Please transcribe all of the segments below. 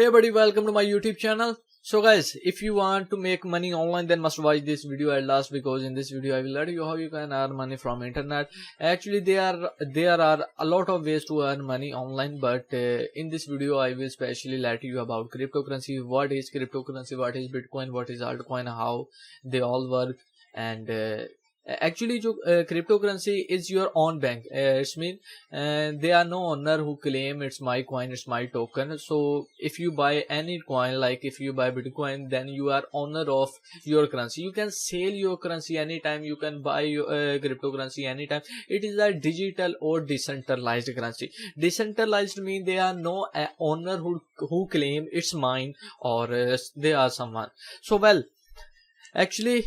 Hey buddy, welcome to my YouTube channel. So guys, if you want to make money online, then must watch this video at last, because in this video I will let you how you can earn money from internet. Actually there are a lot of ways to earn money online, but in this video I will specially let you about cryptocurrency. What is cryptocurrency, what is Bitcoin, what is altcoin, how they all work. And actually जो cryptocurrency is your own bank. It's mean there are no owner who claim it's my coin, it's my token. So if you buy any coin, like if you buy Bitcoin, then you are owner of your currency. You can sell your currency anytime, you can buy your cryptocurrency anytime. It is a digital or decentralized currency. Decentralized mean there are no owner who claim it's mine, or they are someone. So well, actually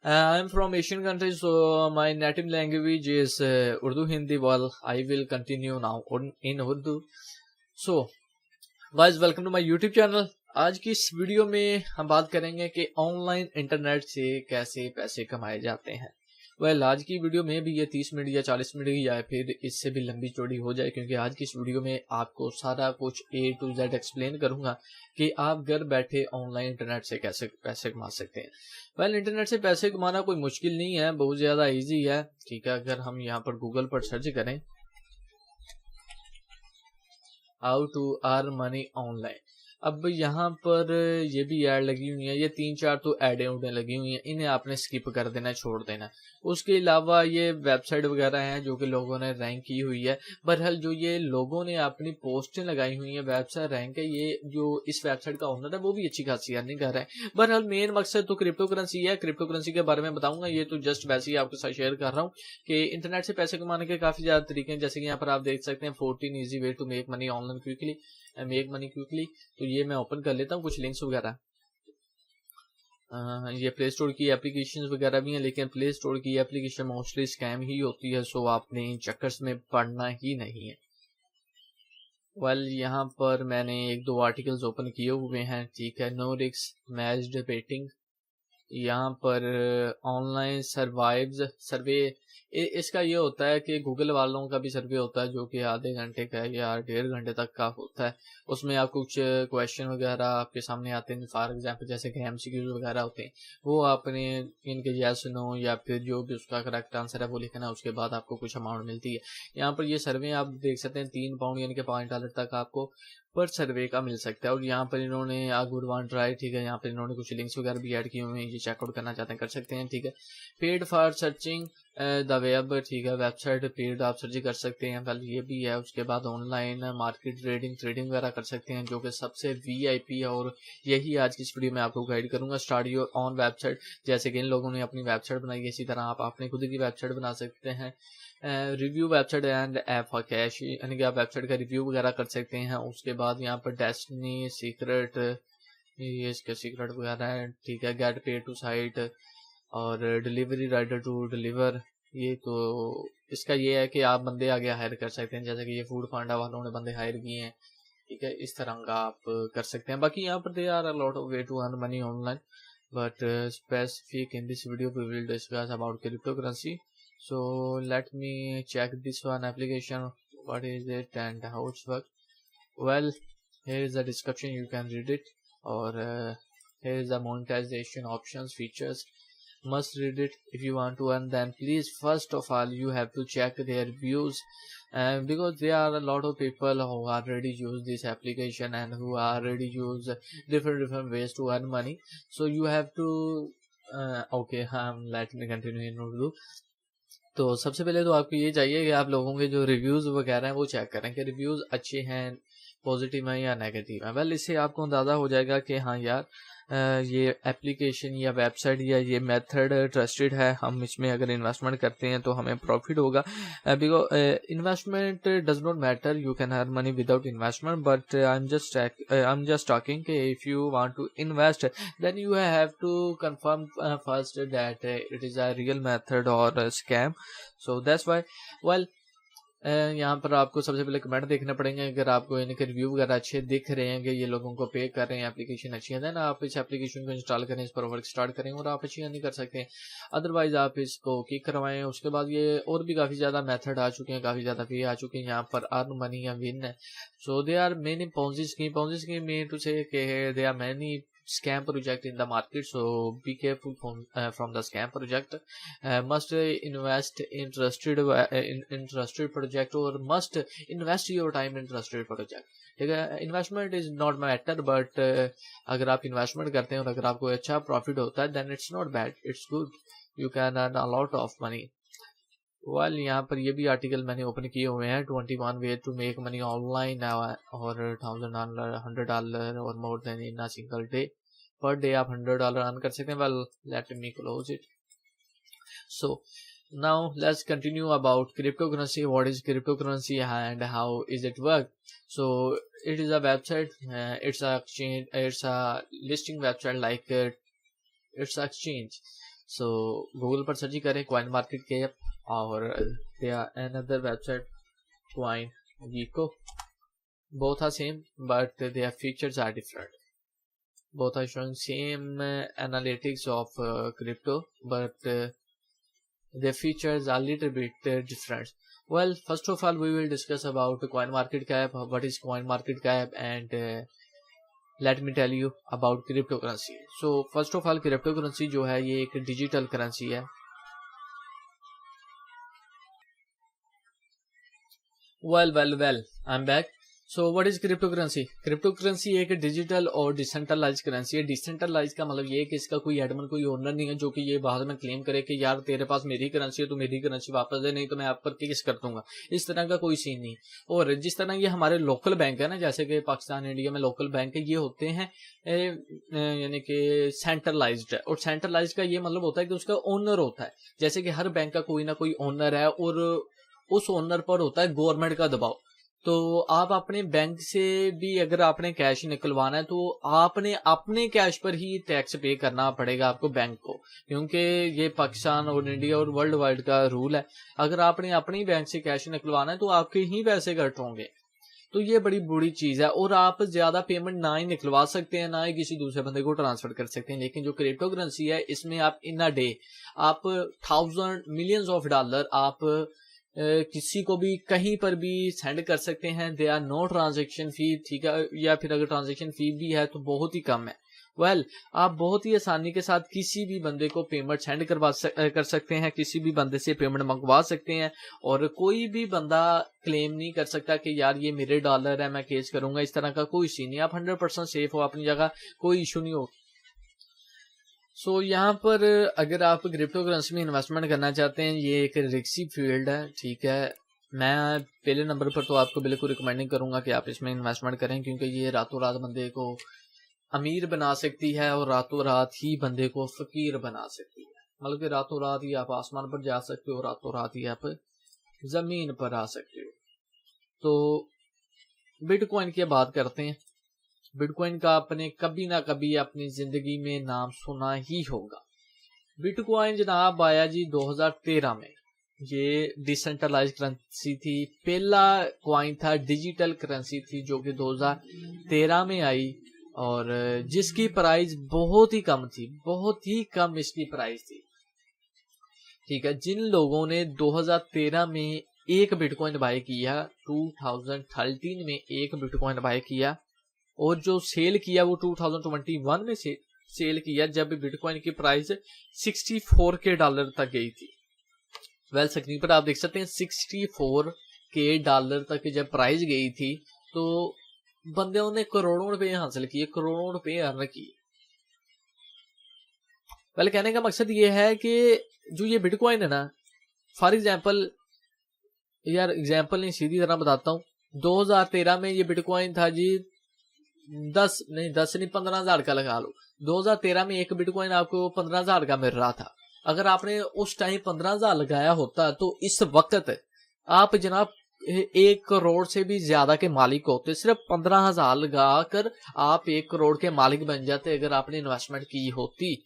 I'm from Asian countries, so my native language is Urdu, Hindi. Well, I will continue now in Urdu. So guys, welcome to my YouTube channel. आज की इस video में हम बात करेंगे कि online internet से कैसे पैसे कमाए जाते हैं. वेल, आज की वीडियो में भी ये 30 मिनट या 40 मिनट या फिर इससे भी लंबी चौड़ी हो जाए, क्योंकि आज की इस वीडियो में आपको सारा कुछ A to Z एक्सप्लेन करूंगा कि आप घर बैठे ऑनलाइन इंटरनेट से कैसे पैसे कमा सकते हैं. वेल, इंटरनेट से पैसे कमाना कोई मुश्किल नहीं है, बहुत ज़्यादा ईजी है. ठीक है, अगर हम यहाँ पर गूगल पर सर्च करें how to earn money online, अब यहाँ पर ये भी ऐड लगी हुई है, ये 3-4 तो ऐडें लगी हुई हैं, इन्हें आपने स्किप कर देना, छोड़ देना. उसके अलावा ये वेबसाइट वगैरह हैं जो कि लोगों ने रैंक की हुई है. बहरहाल जो ये लोगों ने अपनी पोस्टें लगाई हुई हैं, वेबसाइट रैंक है, ये जो इस वेबसाइट का ओनर है वो भी अच्छी खासी अर्निंग कर रहा है. बहरहाल मेन मकसद तो क्रिप्टो करेंसी है. क्रिप्टो करेंसी के बारे में बताऊंगा, ये तो जस्ट वैसे ही आपके साथ शेयर कर रहा हूँ कि इंटरनेट से पैसे कमाने के काफी ज्यादा तरीके हैं. जैसे कि यहाँ पर आप देख सकते हैं 14 easy way to make money online quickly, make money quickly. तो ये मैं ओपन कर लेता हूँ, कुछ लिंक्स वगैरह. ये प्ले स्टोर की एप्लीकेशन वगैरह भी हैं, लेकिन प्ले स्टोर की एप्लीकेशन मोस्टली स्कैम ही होती है, सो आपने इन चक्कर्स में पड़ना ही नहीं है. वेल, यहाँ पर मैंने 1-2 आर्टिकल्स ओपन किए हुए हैं. ठीक है, नो रिस्क मैच्ड बेटिंग, यहाँ पर ऑनलाइन सर्वाइव्स सर्वे. इसका ये होता है कि गूगल वालों का भी सर्वे होता है, जो कि आधे घंटे का या 1.5 घंटे तक का होता है. उसमें आप कुछ क्वेश्चन वगैरह आपके सामने आते हैं, फॉर एग्जांपल जैसे कि MCQ वगैरह होते हैं, वो आपने इनके यस नो या फिर जो भी उसका करेक्ट आंसर है वो लिखना, उसके बाद आपको कुछ अमाउंट मिलती है. यहाँ पर ये सर्वे आप देख सकते हैं, £3 यानी कि $5 तक आपको पर सर्वे का मिल सकता है. और यहाँ पर इन्होंने गुडवान ट्राई, ठीक है, यहाँ पर इन्होंने कुछ लिंक्स वगैरह भी ऐड किए हुए हैं, ये चेकआउट करना चाहते हैं कर सकते हैं. ठीक है, paid for searching the web, ठीक है, वेबसाइट पेड आप सर्च कर सकते हैं. कल ये भी है. उसके बाद ऑनलाइन मार्केट ट्रेडिंग वगैरह कर सकते हैं, जो कि सबसे VIP है, और यही आज की इस वीडियो में आपको गाइड करूंगा. स्टार्ट योर ऑन वेबसाइट, जैसे कि इन लोगों ने अपनी वेबसाइट बनाई है, इसी तरह आप अपनी खुद की वेबसाइट बना सकते हैं. Review website and app for cash, यानी कि आप वेबसाइट का रिव्यू वगैरह कर सकते हैं. उसके बाद यहाँ पर डेस्टिनी सीक्रेट, ये इसके सीक्रेट वगैरह है. ठीक है, गेट पे टू साइट और डिलीवरी राइडर टू डिलीवर. ये तो इसका ये है कि आप बंदे आगे हायर कर सकते हैं, जैसे कि ये फूड पांडा वालों ने बंदे हायर किए हैं. ठीक है, इस तरह का आप कर सकते हैं. बाकी यहाँ पर they are a lot of way to earn money online, but specific in this video we will discuss about crypto currency. So let me check this one application, what is it and how it's work. Well, here is the description, you can read it. Or here is the monetization options, features, must read it if you want to earn them. Please, first of all you have to check their reviews, because there are a lot of people who already use this application and who already use different ways to earn money. So you have to okay, let me continue in Urdu. तो सबसे पहले तो आपको ये चाहिए कि आप लोगों के जो रिव्यूज़ वगैरह हैं वो चेक करें कि रिव्यूज़ अच्छे हैं, पॉजिटिव हैं या नेगेटिव हैं. वेल, इससे आपको अंदाज़ा हो जाएगा कि हाँ यार ये एप्लीकेशन या वेबसाइट या ये मेथड ट्रस्टेड है, हम इसमें अगर इन्वेस्टमेंट करते हैं तो हमें प्रॉफिट होगा. Because investment does not matter, you can earn money without investment, but I am just talking कि if you want to invest then you have to confirm first that it is a real method और scam. So that's why. Well, यहाँ पर आपको सबसे पहले comment देखने पड़ेंगे। अगर आपको इनके रिव्यू वगैरह अच्छे दिख रहे हैं कि ये लोगों को पे कर रहे हैं, एप्लीकेशन अच्छी है, देन आप इस एप्लीकेशन को इंस्टॉल करें, इस पर वर्क स्टार्ट करें और आप अच्छी अर्निंग कर सकते हैं। अदरवाइज आप इसको किक करवाएं। उसके बाद ये और भी काफ़ी ज़्यादा मेथड आ चुके हैं, काफ़ी ज़्यादा फी आ चुके हैं यहाँ पर अर्न मनी या विन है। So they are many Ponzi scheme mean to say they are many scam project in the market, so be careful from the scam project. Must invest in trusted project or must invest your time in trusted project. ठीक है, investment is not matter, but अगर आप investment करते हैं और अगर आपको अच्छा प्रॉफिट होता है then it's not bad, it's good, you can earn a lot of money. Well यहाँ पर ये भी आर्टिकल मैंने ओपन किए हुए हैं, 21 way to make money online और $1000, $100 और more than in a single day. Per day आप $100 अर्न कर सकते हैं। Well let me close it. So now let's continue about cryptocurrency. What is cryptocurrency and how is it work? So it is a website, it's a exchange, it's a listing website like it's a exchange. So Google पर search करें coin market cap और there are another website CoinGecko. Both are same but their features are different. Both are showing same analytics of crypto, but their features are a little bit different. Well, first of all we will discuss about CoinMarketCap, what is CoinMarketCap, and let me tell you about cryptocurrency. So first of all cryptocurrency जो है ये एक digital currency है। well I'm back. So what is cryptocurrency? Cryptocurrency एक digital और decentralise currency है। Decentralise का मतलब ये है कि इसका कोई एडमिन, कोई ओनर नहीं है जो कि ये बाद में क्लेम करे कि यार तेरे पास मेरी करेंसी है तो मेरी करेंसी वापस दे, नहीं तो मैं आप पर केस कर दूंगा। इस तरह का कोई सीन नहीं। और जिस तरह ये हमारे लोकल बैंक है ना, जैसे कि पाकिस्तान इंडिया में लोकल बैंक है, ये होते हैं यानी कि सेंट्रलाइज्ड है। और सेंट्रलाइज का ये मतलब होता है कि उसका ओनर होता है। जैसे कि हर बैंक का कोई ना कोई ओनर है और उस ओनर पर होता है गवर्नमेंट का दबाव। तो आप अपने बैंक से भी अगर आपने कैश निकलवाना है तो आपने अपने कैश पर ही टैक्स पे करना पड़ेगा आपको बैंक को, क्योंकि ये पाकिस्तान और इंडिया और वर्ल्ड वाइड का रूल है। अगर आपने अपने बैंक से कैश निकलवाना है तो आपके ही पैसे कट होंगे। तो ये बड़ी बुरी चीज है। और आप ज्यादा पेमेंट ना ही निकलवा सकते हैं, ना ही किसी दूसरे बंदे को ट्रांसफर कर सकते हैं। लेकिन जो क्रिप्टो करेंसी है इसमें आप इन अ डे आप मिलियंस ऑफ डॉलर आप किसी को भी कहीं पर भी सेंड कर सकते हैं। दे आर नो ट्रांजेक्शन फी, ठीक है, या फिर अगर ट्रांजेक्शन फी भी है तो बहुत ही कम है। वेल आप बहुत ही आसानी के साथ किसी भी बंदे को पेमेंट सेंड कर सकते हैं, किसी भी बंदे से पेमेंट मंगवा सकते हैं। और कोई भी बंदा क्लेम नहीं कर सकता कि यार ये मेरे डॉलर है मैं केस करूंगा, इस तरह का कोई सीन नहीं। आप 100% सेफ हो अपनी जगह, कोई इशू नहीं हो। सो यहाँ पर अगर आप क्रिप्टो करेंसी में इन्वेस्टमेंट करना चाहते हैं, ये एक रिस्की फील्ड है, ठीक है। मैं पहले नंबर पर तो आपको बिल्कुल रिकमेंडिंग करूंगा कि आप इसमें इन्वेस्टमेंट करें, क्योंकि ये रातों रात बंदे को अमीर बना सकती है और रातों रात ही बंदे को फकीर बना सकती है। मतलब कि रातों रात ही आप आसमान पर जा सकते हो, रातों रात ही आप जमीन पर आ सकते हो। तो बिटकॉइन की बात करते हैं। बिटकॉइन का आपने कभी ना कभी अपनी जिंदगी में नाम सुना ही होगा। बिटकॉइन जनाब आया जी 2013 में। ये डिसेंट्रलाइज करेंसी थी, पहला कॉइन था, डिजिटल करेंसी थी जो कि 2013 में आई और जिसकी प्राइस बहुत ही कम थी, बहुत ही कम इसकी प्राइस थी, ठीक है। जिन लोगों ने 2013 में एक बिटकॉइन बाय किया, 2013 में एक बिटकॉइन बाय किया और जो सेल किया वो 2021 में सेल किया जब बिटकॉइन की प्राइस $64K तक गई थी। वेल स्क्रीन पर आप देख सकते हैं $64K तक जब प्राइस गई थी तो बंदों ने करोड़ों रुपए हासिल किए, करोड़ों रुपए अर्न किए। वेल कहने का मकसद ये है कि जो ये बिटकॉइन है ना, फॉर एग्जाम्पल, यार एग्जाम्पल नहीं सीधी तरह बताता हूँ। 2013 में ये बिटकॉइन था जी 10 नहीं 15,000 का लगा लो। 2013 में एक बिटकॉइन आपको 15,000 का मिल रहा था। अगर आपने उस टाइम 15,000 लगाया होता तो इस वक्त आप जनाब 1 करोड़ से भी ज्यादा के मालिक होते। सिर्फ 15,000 लगाकर आप 1 करोड़ के मालिक बन जाते अगर आपने इन्वेस्टमेंट की होती।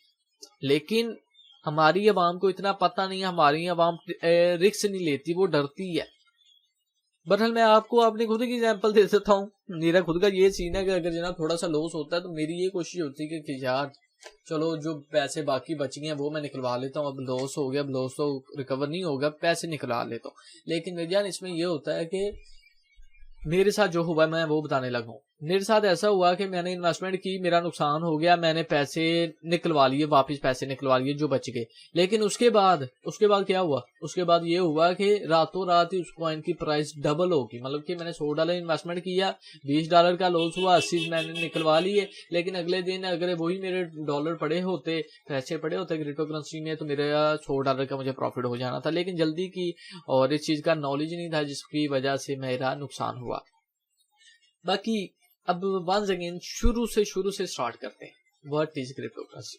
लेकिन हमारी आवाम को इतना पता नहीं है, हमारी आवाम रिस्क नहीं लेती, वो डरती है। बहरहाल मैं आपको अपनी खुद की एग्जांपल दे देता हूँ। मेरा खुद का ये सीन है कि अगर जनाब थोड़ा सा लॉस होता है तो मेरी ये कोशिश होती है कि यार चलो जो पैसे बाकी बच गए हैं वो मैं निकलवा लेता हूँ, अब लॉस हो गया, अब लॉस तो रिकवर नहीं होगा, पैसे निकलवा लेता हूँ। लेकिन मेरे जान इसमें ये होता है कि मेरे साथ जो हुआ मैं वो बताने लगा हूँ। मेरे साथ ऐसा हुआ कि मैंने इन्वेस्टमेंट की, मेरा नुकसान हो गया, मैंने पैसे निकलवा लिए, वापस पैसे निकलवा लिए जो बच गए। लेकिन उसके बाद क्या हुआ, उसके बाद ये हुआ कि रातों रात ही उस कॉइन की प्राइस डबल होगी। मतलब कि मैंने $100 इन्वेस्टमेंट किया, $20 का लॉस हुआ, 80 मैंने निकलवा लिए। लेकिन अगले दिन अगर वही मेरे डॉलर पड़े होते, पैसे पड़े होते क्रिप्टो करेंसी में, तो मेरा $100 का मुझे प्रॉफिट हो जाना था। लेकिन जल्दी की और इस चीज का नॉलेज नहीं था, जिसकी वजह से मेरा नुकसान हुआ। बाकी अब वंस अगेन शुरू से स्टार्ट करते हैं। What is crypto currency?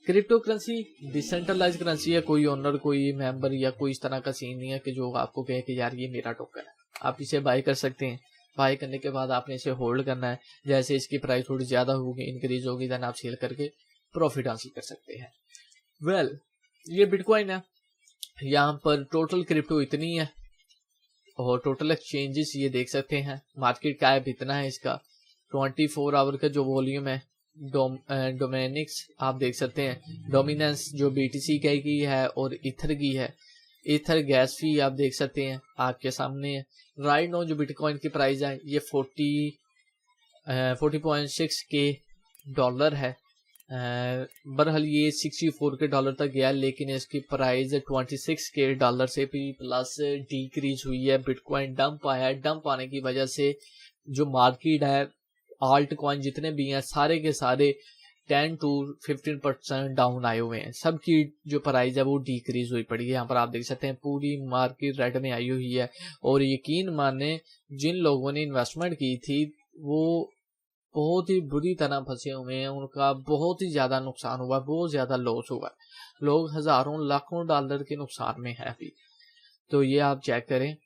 Crypto currency decentralise currency है। कोई ओनर, कोई मेंबर या कोई इस तरह का सीन नहीं है कि जो आपको कहे कि यार ये मेरा टोकन है। आप इसे बाय कर सकते हैं। बाय करने के बाद आपने इसे होल्ड करना है। जैसे इसकी प्राइस थोड़ी ज्यादा होगी, इंक्रीज होगी, देन आप सेल करके प्रॉफिट हासिल कर सकते हैं। वेल, ये बिटकॉइन है। यहाँ पर टोटल क्रिप्टो इतनी है और टोटल एक्सचेंजेस ये देख सकते हैं। मार्केट कैप इतना है इसका। 24 आवर का जो वॉल्यूम है। डोमेनिक्स आप देख सकते हैं। डोमिनेंस जो BTC की है और इथर की है। इथर गैस फी आप देख सकते हैं, आपके सामने है। राइट नो जो बिटकॉइन की प्राइस है ये 40.6 के डॉलर है। बहरहाल ये $64 तक गया, लेकिन इसकी प्राइस $26 से भी प्लस डिक्रीज हुई है। बिटकॉइन डंप आया है। डंप आने की वजह से जो मार्केट है, आल्ट कॉइन जितने भी हैं सारे के सारे 10 to 15% डाउन आए हुए हैं। सबकी जो प्राइस है वो डिक्रीज हुई पड़ी है। यहाँ पर आप देख सकते हैं पूरी मार्केट रेड में आई हुई है। और यकीन माने जिन लोगों ने इन्वेस्टमेंट की थी वो बहुत ही बुरी तरह फंसे हुए हैं। उनका बहुत ही ज्यादा नुकसान हुआ, बहुत ज्यादा लॉस हुआ। लोग हजारों लाखों डॉलर के नुकसान में है अभी। तो ये आप चेक करें,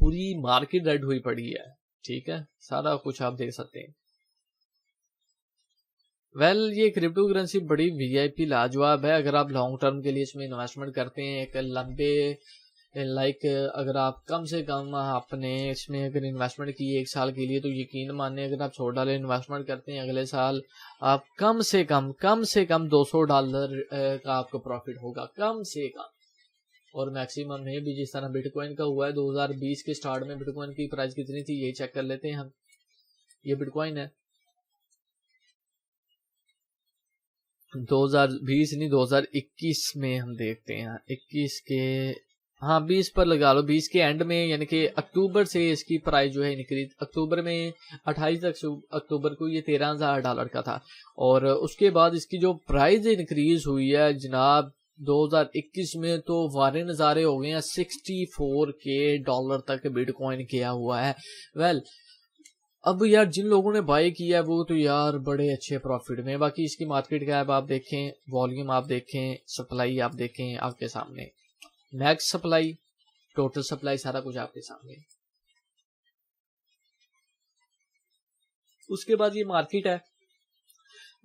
पूरी मार्केट रेड हुई पड़ी है। ठीक है, सारा कुछ आप देख सकते हैं। वेल, ये क्रिप्टो करेंसी बड़ी VIP लाजवाब है। अगर आप लॉन्ग टर्म के लिए इसमें इन्वेस्टमेंट करते हैं, एक लंबे अगर आप कम से कम आपने इसमें अगर इन्वेस्टमेंट की 1 साल के लिए, तो यकीन मानिए अगर आप $100 इन्वेस्टमेंट करते हैं, अगले साल आप कम से कम $200 का आपको प्रॉफिट होगा, कम से कम। और मैक्सिमम में भी जिस तरह बिटकॉइन का हुआ है। 2020 के स्टार्ट में बिटकॉइन की प्राइस कितनी थी ये चेक कर लेते हैं हम। ये बिटकॉइन है 2020 नहीं 2021 में हम देखते हैं। 21 के 20 पर लगा लो, 20 के एंड में, यानी कि अक्टूबर से इसकी प्राइस जो है इंक्रीज। अक्टूबर में 28 अक्टूबर को ये $13,000 का था। और उसके बाद इसकी जो प्राइस इंक्रीज हुई है जनाब 2021 में, तो वारे नज़ारे हो गए हैं। $64 तक बिटकॉइन किया हुआ है। वेल, अब यार जिन लोगों ने बाय किया है वो तो यार बड़े अच्छे प्रॉफिट में। बाकी इसकी मार्केट कैप आप देखें, वॉल्यूम आप देखें, सप्लाई आप देखें, आपके सामने मैक्स सप्लाई, टोटल सप्लाई, सारा कुछ आपके सामने। उसके बाद ये मार्केट है।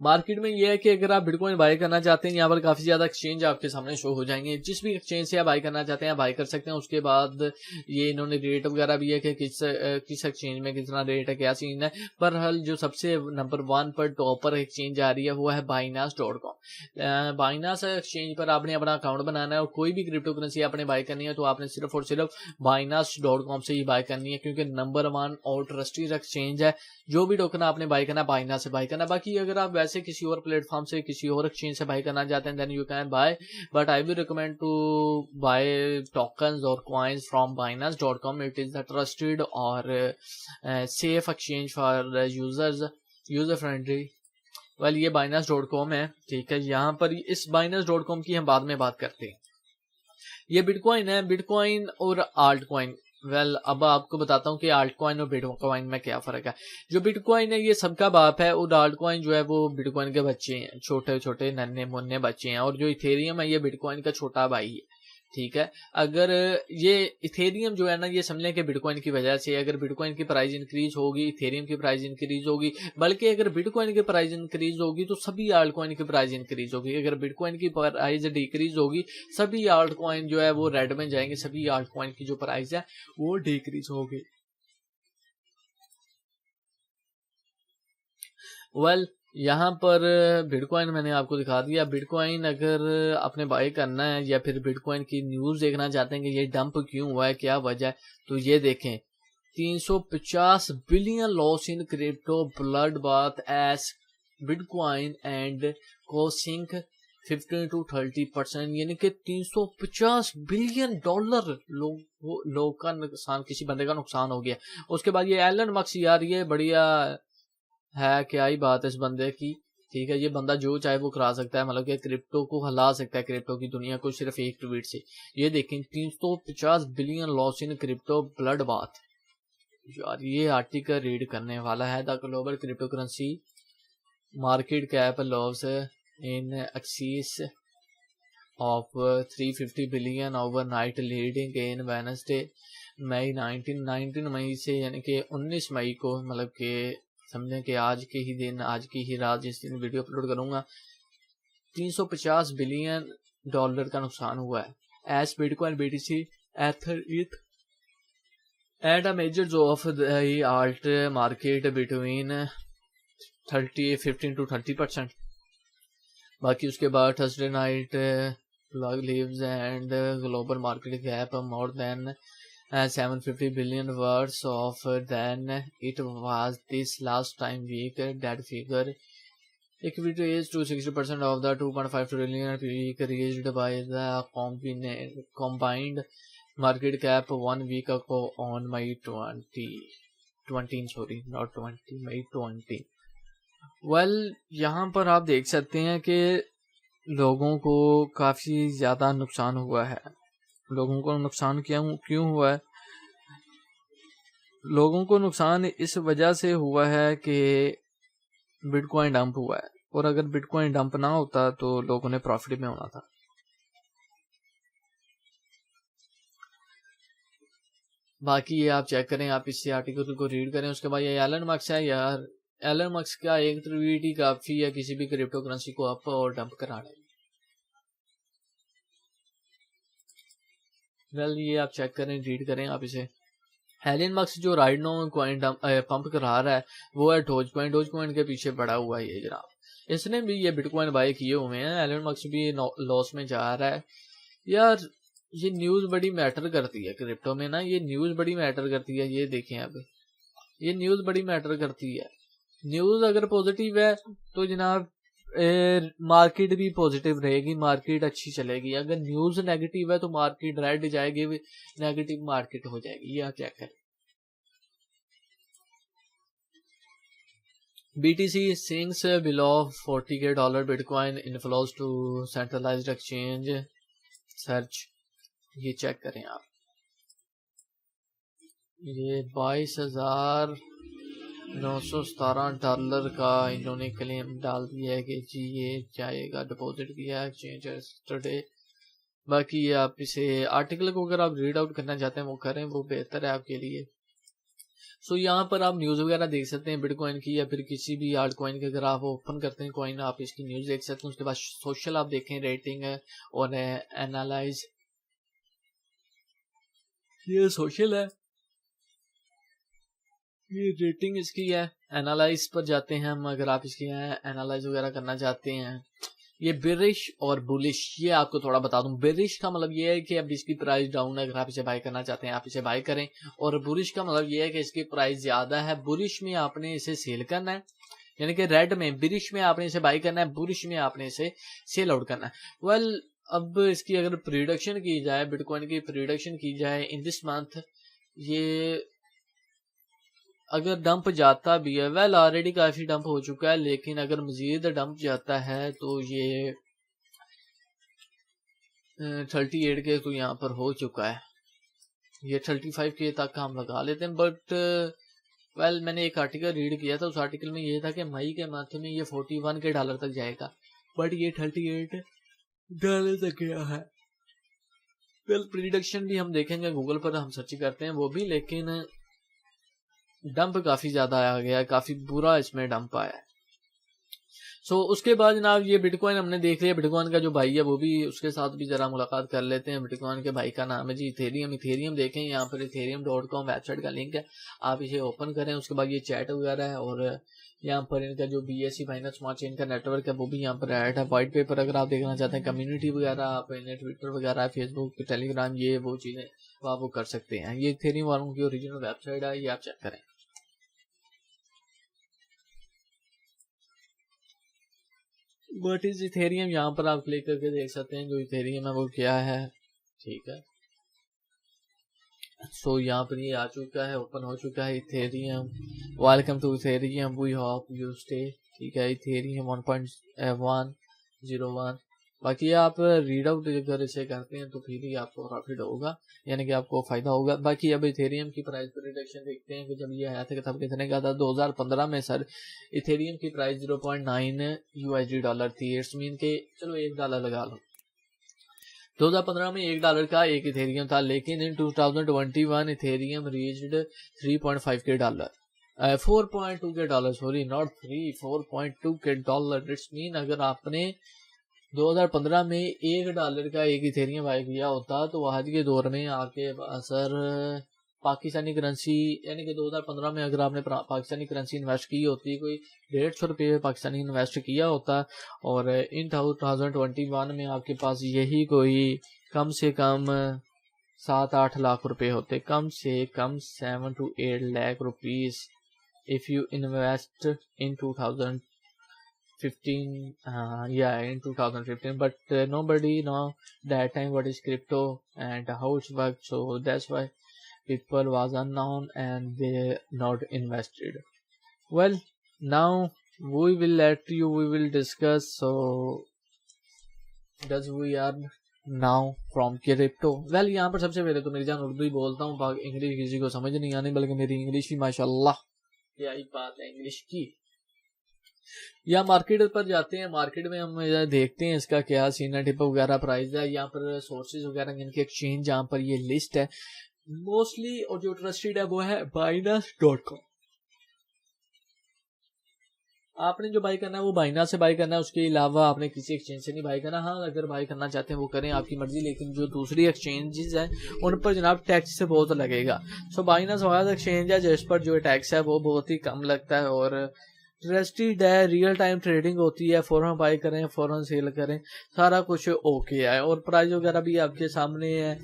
मार्केट में ये है कि अगर आप बिटकॉइन बाय करना चाहते हैं, यहाँ पर काफी ज्यादा एक्सचेंज आपके सामने शो हो जाएंगे। जिस भी एक्सचेंज से आप बाय करना चाहते हैं बाय कर सकते हैं। उसके बाद ये इन्होंने रेट वगैरह भी है कि किस एक्सचेंज में कितना रेट है, क्या सीन है। बहरहाल जो सबसे नंबर 1 पर टॉप पर एक्सचेंज आ रही है वो है Binance.com। बाइनास एक्सचेंज पर आपने अपना अकाउंट बनाना है और कोई भी क्रिप्टो करेंसी आपने बाय करनी है तो आपने सिर्फ और सिर्फ Binance.com से ही बाय करनी है, क्योंकि नंबर 1 और ट्रस्टेड एक्सचेंज है। जो भी टोकन आपने बाय करना है Binance से बाय करना। बाकी अगर आप वैसे किसी और प्लेटफॉर्म से, किसी और एक्सचेंज से बाय करना चाहते हैं then you can buy, but I will recommend to buy tokens और coins from Binance.com। It is the trusted और safe exchange for users, user friendly. Well, ये Binance.com है। ठीक है, यहाँ पर इस Binance.com की हम बाद में बात करते हैं। ये बिटकॉइन है, बिटकॉइन और आल्ट कॉइन। वेल, अब आपको बताता हूँ कि आल्ट कॉइन और बिटकॉइन में क्या फर्क है। जो बिटकॉइन है ये सबका बाप है और आल्ट कॉइन जो है वो बिटकॉइन के बच्चे हैं, छोटे छोटे नन्हे मुन्ने बच्चे हैं। और जो इथेरियम है ये बिटकॉइन का छोटा भाई है। ठीक है। अगर ये इथेरियम जो है ना, ये समझ लें कि बिटकॉइन की वजह से, अगर बिटकॉइन की प्राइस इंक्रीज होगी, इथेरियम की प्राइस इंक्रीज होगी, बल्कि अगर बिटकॉइन की प्राइस इंक्रीज होगी तो सभी आल्ट कॉइन की प्राइस इंक्रीज होगी। अगर बिटकॉइन की प्राइस डिक्रीज होगी, सभी आल्ट कॉइन जो है वो रेड में जाएंगे, सभी आल्ट कॉइन की जो प्राइस है वो डिक्रीज होगी। यहाँ पर बिटकॉइन मैंने आपको दिखा दिया। बिटकॉइन अगर आपने बाय करना है या फिर बिटकॉइन की न्यूज़ देखना चाहते हैं कि ये डंप क्यों हुआ है, क्या वजह है, तो ये देखें 350 billion loss in crypto blood bath S bitcoin and को सिंक 15 to 30%, यानी कि 350 बिलियन डॉलर लोग का नुकसान, किसी बंदे का नुकसान हो गया। उसके बाद ये एलन मस्क, यार ये बढ़िया है, क्या ही बात है इस बंदे की, ठीक है। ये बंदा जो चाहे वो करा सकता है, मतलब कि क्रिप्टो को हिला सकता है, क्रिप्टो की दुनिया को सिर्फ एक ट्वीट से। ये देखें 350 billion loss in crypto blood bath. यार ये आर्टिकल रीड करने वाला है। The global crypto currency market cap loss in excess of 350 billion overnight leading in Wednesday May 19 मई से, यानी कि 19 मई को, मतलब कि समझें कि आज के ही दिन, आज की ही रात जिस दिन वीडियो अपलोड करूंगा, 350 बिलियन डॉलर का नुकसान हुआ है। एस बिटकॉइन बीटीसी एथर इथ एंड अ मेजर जो of the alt market between 15 to 30%। बाकी उसके बाद Thursday night log leaves and global market gap more than 750 billion words of than it was this last time week. That figure equity is to 60% of the 2.5 trillion peak reached by the combined market cap 1 week ago on May 20, sorry not 20, May 20। यहाँ पर आप देख सकते हैं कि लोगों को काफ़ी ज़्यादा नुकसान हुआ है। लोगों को नुकसान क्यों हुआ है? लोगों को नुकसान इस वजह से हुआ है कि बिटकॉइन डंप हुआ है, और अगर बिटकॉइन डंप ना होता तो लोगों ने प्रॉफिट में होना था। बाकी ये आप चेक करें, आप इस आर्टिकल को रीड करें। उसके बाद ये एलन मस्क है, यार एलन मस्क का एक ट्वीट ही काफी है किसी भी क्रिप्टो करेंसी को अप और डंप कराने में। ये आप चेक करें, रीड करें आप इसे। एलन मस्क जो राइट नो कॉइन पंप करा रहा है वो है डोज कॉइन। डोज कॉइन के पीछे पड़ा हुआ है ये जनाब, इसने भी ये बिटकॉइन बाय किए हुए हैं। एलन मस्क भी लॉस में जा रहा है। यार ये न्यूज बड़ी मैटर करती है क्रिप्टो में ना, ये न्यूज बड़ी मैटर करती है। ये देखें अब, ये न्यूज बड़ी मैटर करती है। न्यूज अगर पॉजिटिव है तो जनाब मार्केट भी पॉजिटिव रहेगी, मार्केट अच्छी चलेगी। अगर न्यूज नेगेटिव है तो मार्केट रेड जाएगी, नेगेटिव मार्केट हो जाएगी। ये क्या करें। BTC sinks below $40K, bitcoin inflows to centralised exchange search. ये चेक करें आप, ये $22,917 का इन्होंने क्लेम डाल दिया है कि जी ये जाएगा, डिपॉजिट किया है एक्सचेंज यस्टरडे। बाकी ये आप इसे आर्टिकल को अगर आप रीड आउट करना चाहते हैं वो करें, वो बेहतर है आपके लिए। यहाँ पर आप न्यूज़ वगैरह देख सकते हैं बिटकॉइन की या फिर किसी भी आल्ट कॉइन की। अगर आप ओपन करते हैं कॉइन, आप इसकी न्यूज़ देख सकते हैं। उसके बाद सोशल आप देखें, रेटिंग है और एनालाइज, ये सोशल है, ये रेटिंग इसकी है। एनालाइज पर जाते हैं हम, अगर आप इसकी एनालाइज वगैरह करना चाहते हैं। ये बेरिश और बुलिश, ये आपको थोड़ा बता दूं। बेरिश का मतलब ये है कि अब इसकी प्राइस डाउन है, अगर आप इसे बाय करना चाहते हैं आप इसे बाय करें। और बुलिश का मतलब ये है कि इसकी प्राइस ज्यादा है। बुलिश में आपने इसे सेल करना है, यानी कि रेड में, बेरिश में आपने इसे बाय करना है, बुलिश में आपने इसे सेल आउट करना है। अब इसकी अगर प्रिडिक्शन की जाए, बिटकॉइन की प्रिडिक्शन की जाए इन दिस मंथ, ये अगर डंप जाता भी है, ऑलरेडी काफी डंप हो चुका है, लेकिन अगर मजीद डंप जाता है तो ये 38K तो यहाँ पर हो चुका है। ये 35K तक हम लगा लेते हैं। बट मैंने एक आर्टिकल रीड किया था, उस आर्टिकल में ये था कि मई के मंथ में ये $41K तक जाएगा, बट ये $38 तक गया है। वेल प्रिडिक्शन भी हम देखेंगे, गूगल पर हम सर्च करते हैं वो भी, लेकिन डंप काफी ज्यादा आ गया है, काफी बुरा इसमें डंप आया है। सो उसके बाद जनाब ये बिटकॉइन हमने देख लिया। बिटकॉइन का जो भाई है वो भी, उसके साथ भी जरा मुलाकात कर लेते हैं। बिटकॉइन के भाई का नाम है जी इथेरियम। इथेरियम देखें यहाँ पर ethereum.com वेबसाइट का लिंक है, आप इसे ओपन करें। उसके बाद ये चैट वगैरह है और यहाँ पर इनका जो BSC फाइनेंस स्मार्ट चेन का नेटवर्क है वो भी यहाँ पर ऐड है। व्हाइट पेपर अगर आप देखना चाहते हैं, कम्युनिटी वगैरह, आप इन्हें ट्विटर वगैरह, फेसबुक, टेलीग्राम, ये वो चीजें आप वो कर सकते हैं। ये इथेरियम वालों की ओरिजिनल वेबसाइट है, ये आप चेक करें। व्हाट इज इथेरियम, यहाँ पर आप क्लिक करके देख सकते हैं जो इथेरियम है वो क्या है। ठीक है, सो यहाँ पर ये आ चुका है, ओपन हो चुका है Ethereum. Welcome to Ethereum, we hope you stay. ठीक है, इथेरियम 1.101। बाकी आप रीड आउट अगर इसे करते हैं तो फिर ही आपको प्रॉफिट होगा, यानी कि आपको फायदा होगा। बाकी अब इथेरियम की प्राइस प्रेडिक्शन देखते हैं कि जब ये आया था तब कितने का था। 2015 में सर इथेरियम की प्राइस $0.9 थी। इट्स मीन के चलो $1 लगा लो। 2015 में $1 का एक इथेरियम था, लेकिन इन 2021 Ethereum reached $3.5 4.2 sorry not 3, $4.2 it's mean अगर आपने 2015 में $1 का एक इथेरियम बाय किया होता तो आज के दौर में आपके सर पाकिस्तानी करेंसी, यानी कि 2015 में अगर आपने पाकिस्तानी करेंसी इन्वेस्ट की होती, कोई ₹150 पाकिस्तानी इन्वेस्ट किया होता, और इन 2021 में आपके पास यही कोई कम से कम 7-8 लाख रुपए होते, कम से कम 7 to 8 lakh rupees if you invest in 2015 in 2015, but nobody know that time what is crypto and how it works, so that's why people was unknown and they not invested. Well, now we will discuss, so does we are now from crypto. well यहाँ पर सबसे पहले तो मेरी जान उर्दू ही बोलता हूँ, English किसी को समझ नहीं आनी, बल्कि मेरी इंग्लिश भी माशाल्लाह क्या ही बात है इंग्लिश की। या मार्केट पर जाते हैं, मार्केट में हम देखते हैं इसका क्या सीन है, टिप वगैरह प्राइस है, यहाँ पर सोर्सेज वगैरह इनके एक्सचेंज जहाँ पर ये लिस्ट है मोस्टली, और जो ट्रस्टेड है वो है Binance.com। आपने जो बाई करना है वो बाइनास से बाई करना है, उसके अलावा आपने किसी एक्सचेंज से नहीं बाई करना। हाँ अगर बाई करना चाहते हैं वो करें, आपकी मर्जी, लेकिन जो दूसरी एक्सचेंजेस हैं उन पर जनाब टैक्स से बहुत लगेगा। सो बाइनास वाला एक्सचेंज है जिस पर जो टैक्स है वो बहुत ही कम लगता है, और ट्रस्टेड है, रियल टाइम ट्रेडिंग होती है, फौरन बाई करें फौरन सेल करें, सारा कुछ ओके है, और प्राइस वगैरह भी आपके सामने है।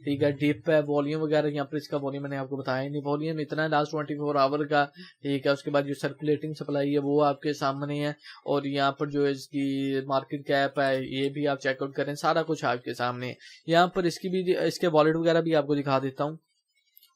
ठीक है, डिप है, वॉल्यूम वगैरह यहाँ पर इसका वॉल्यूम मैंने आपको बताया नहीं, वॉल्यूम इतना है लास्ट 24 आवर का। ठीक है, उसके बाद जो सर्कुलेटिंग सप्लाई है वो आपके सामने है, और यहाँ पर जो इसकी मार्केट कैप है ये भी आप चेकआउट करें, सारा कुछ आपके सामने है। यहाँ पर इसकी भी, इसके वॉलेट वगैरह भी आपको दिखा देता हूँ।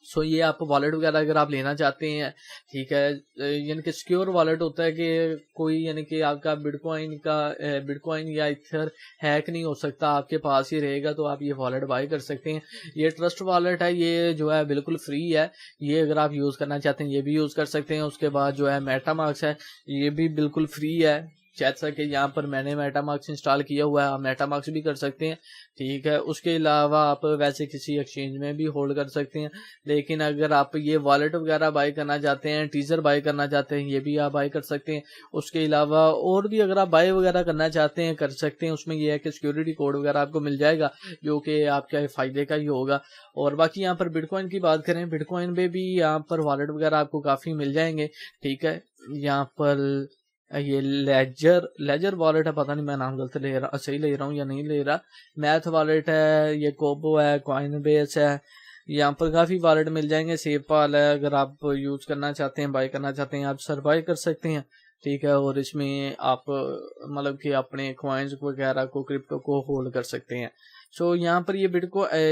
सो ये आप वॉलेट वगैरह अगर आप लेना चाहते हैं, ठीक है, यानी कि सिक्योर वॉलेट होता है कि कोई, यानी कि आपका बिटकॉइन या इथर हैक नहीं हो सकता, आपके पास ही रहेगा, तो आप ये वॉलेट बाय कर सकते हैं। ये ट्रस्ट वॉलेट है, ये जो है बिल्कुल फ्री है, ये अगर आप यूज़ करना चाहते हैं ये भी यूज़ कर सकते हैं। उसके बाद जो है मेटामास्क है, ये भी बिल्कुल फ्री है, जैसा कि यहाँ पर मैंने मेटामास्क इंस्टॉल किया हुआ है, आप मेटामास्क भी कर सकते हैं। ठीक है, उसके अलावा आप वैसे किसी एक्सचेंज में भी होल्ड कर सकते हैं, लेकिन अगर आप ये वॉलेट वगैरह बाय करना चाहते हैं, टीजर बाय करना चाहते हैं, ये भी आप बाय कर सकते हैं। उसके अलावा और भी अगर आप बाय वगैरह करना चाहते हैं कर सकते हैं। उसमें यह है कि सिक्योरिटी कोड वगैरह आपको मिल जाएगा जो कि आपके फायदे का ही होगा। और बाकी यहाँ पर बिटकॉइन की बात करें, बिटकॉइन पे भी यहाँ पर वॉलेट वगैरह आपको काफ़ी मिल जाएंगे। ठीक है, यहाँ पर ये लेजर वॉलेट है, पता नहीं मैं नाम गलत ले रहा, सही ले रहा हूँ या नहीं ले रहा। मैथ वॉलेट है, ये कोबो है, कॉइन बेस है, यहाँ पर काफ़ी वॉलेट मिल जाएंगे। सेपाल है, अगर आप यूज़ करना चाहते हैं, बाय करना चाहते हैं, आप सर्वाइव कर सकते हैं। ठीक है, और इसमें आप मतलब कि अपने कॉइन्स वगैरह को, क्रिप्टो को होल्ड कर सकते हैं। सो यहाँ पर ये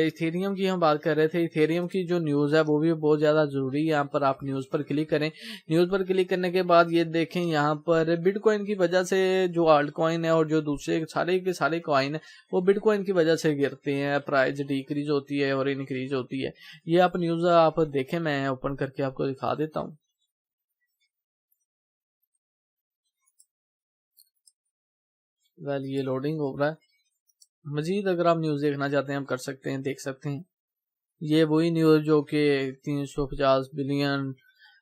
इथेरियम की हम बात कर रहे थे। इथेरियम की जो न्यूज़ है वो भी बहुत ज़्यादा ज़रूरी है। यहाँ पर आप न्यूज़ पर क्लिक करें, न्यूज़ पर क्लिक करने के बाद ये देखें, यहाँ पर बिटकॉइन की वजह से जो आल्ट कॉइन है और जो दूसरे सारे के सारे कॉइन है वो बिटकॉइन की वजह से गिरते हैं, प्राइस डिक्रीज होती है और इनक्रीज होती है। ये आप न्यूज़ आप देखें, मैं ओपन करके आपको दिखा देता हूँ। वेल ये लोडिंग हो रहा है, मजीद अगर आप न्यूज़ देखना चाहते हैं हम कर सकते हैं, देख सकते हैं। ये वही न्यूज़ जो कि 350 बिलियन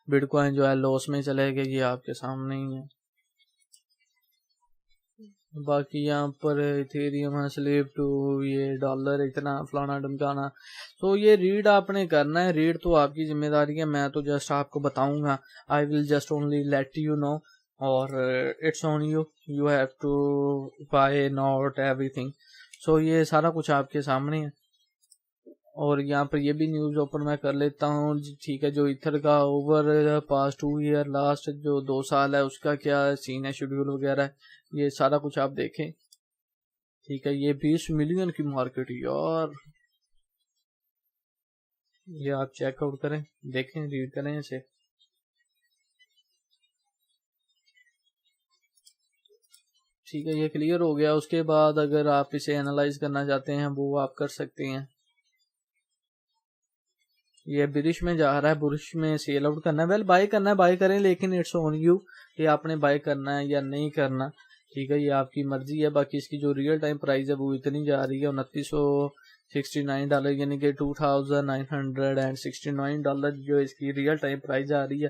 बिटकॉइन जो है लॉस में चले गए, ये आपके सामने ही है। बाकी यहाँ पर इथेरियम है, स्लेव टू, ये डॉलर इतना फलाना ढमकाना। तो ये रीड आपने करना है, रीड तो आपकी जिम्मेदारी है, मैं तो जस्ट आपको बताऊंगा। I will just only let you know, और it's on you, you have to buy not everything. So ये सारा कुछ आपके सामने है। और यहाँ पर ये भी न्यूज़ ओपन मैं कर लेता हूँ, ठीक है। जो इथर का ओवर पास्ट 2 ईयर, लास्ट जो 2 साल है उसका क्या सीन है, शेड्यूल वगैरह, ये सारा कुछ आप देखें, ठीक है। ये 20 मिलियन की मार्केट यार, ये आप चेकआउट करें, देखें, रीड करें इसे। ठीक है, ये क्लियर हो गया। उसके बाद अगर आप इसे एनालाइज करना चाहते हैं वो आप कर सकते हैं। ये बुलिश में जा रहा है, बुलिश में सेल आउट करना है, वेल बाय करना है बाय करें, लेकिन इट्स ऑन यू कि आपने बाय करना है या नहीं करना, ठीक है। ये आपकी मर्जी है। बाकी इसकी जो रियल टाइम प्राइस है वो इतनी जा रही है, $2969, यानी कि $2969 जो इसकी रियल टाइम प्राइस आ रही है।